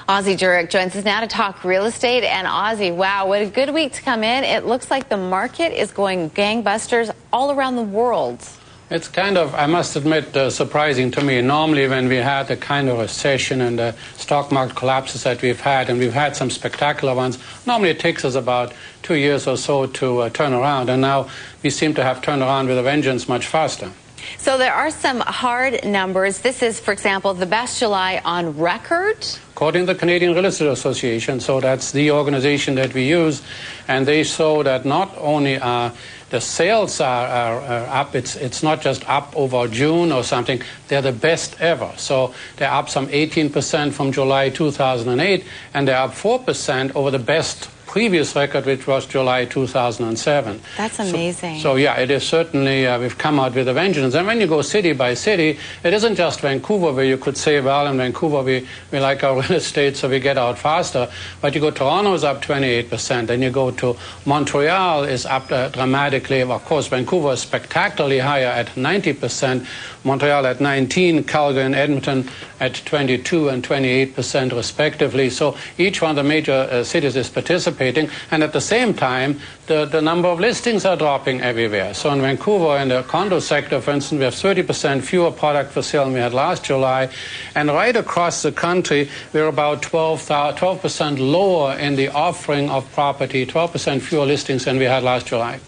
Ozzie Jurock joins us now to talk real estate. And Ozzie, wow, what a good week to come in. It looks like the market is going gangbusters all around the world. It's kind of, I must admit, surprising to me. Normally when we had the kind of recession and the stock market collapses that we've had, and we've had some spectacular ones, normally it takes us about 2 years or so to turn around. And now we seem to have turned around with a vengeance much faster. So there are some hard numbers. This is, for example, the best July on record. According to the Canadian Real Estate Association, so that's the organization that we use, and they show that not only the sales are up, it's not just up over June or something, they're the best ever. So they're up some 18% from July 2008, and they're up 4% over the best previous record, which was July 2007. That's amazing. So yeah, it is certainly, we've come out with a vengeance. And when you go city by city, it isn't just Vancouver where you could say, well, in Vancouver we like our real estate, so we get out faster. But you go to Toronto is up 28%, and you go to Montreal is up dramatically. Of course, Vancouver is spectacularly higher at 90%, Montreal at 19%, Calgary and Edmonton at 22% and 28% respectively. So each one of the major cities is participating. And at the same time, the number of listings are dropping everywhere. So in Vancouver, in the condo sector, for instance, we have 30% fewer product for sale than we had last July. And right across the country, we're about 12% lower in the offering of property, 12% fewer listings than we had last July.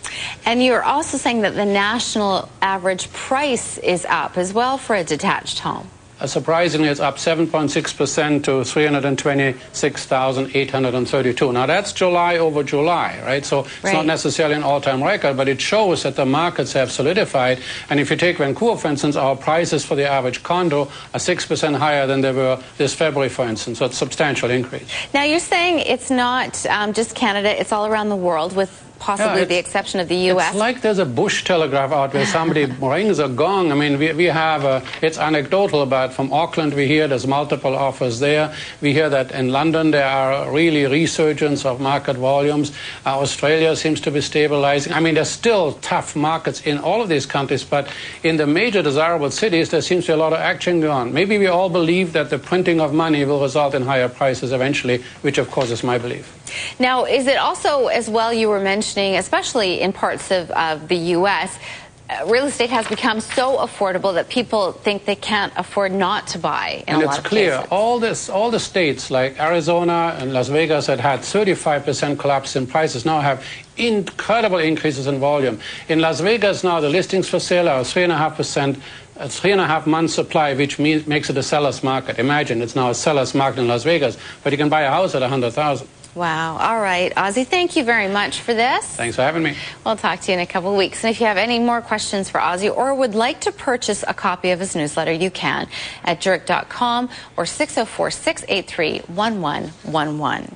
And you're also saying that the national average price is up as well for a detached home. Surprisingly, it's up 7.6% to $326,832. Now, that's July over July, right? So it's not necessarily an all-time record, but it shows that the markets have solidified. And if you take Vancouver, for instance, our prices for the average condo are 6% higher than they were this February, for instance. So it's a substantial increase. Now, you're saying it's not just Canada, it's all around the world, with possibly the exception of the U.S. It's like there's a Bush telegraph out where somebody rings a gong. I mean, we have, it's anecdotal, but from Auckland we hear there's multiple offers there. We hear that in London there are really resurgence of market volumes. Australia seems to be stabilizing. I mean, there's still tough markets in all of these countries, but in the major desirable cities there seems to be a lot of action going on. Maybe we all believe that the printing of money will result in higher prices eventually, which of course is my belief. Now, is it also, as well, you were mentioning, especially in parts of the U.S., real estate has become so affordable that people think they can't afford not to buy in a lot of cases. And it's clear, all the states like Arizona and Las Vegas that had 35% collapse in prices now have incredible increases in volume. In Las Vegas now, the listings for sale are 3.5%. A 3.5 month supply, which makes it a seller's market. Imagine, it's now a seller's market in Las Vegas, but you can buy a house at $100,000. Wow. All right, Ozzie, thank you very much for this. Thanks for having me. We'll talk to you in a couple of weeks. And if you have any more questions for Ozzie or would like to purchase a copy of his newsletter, you can at Jurock.com or 604-683-1111.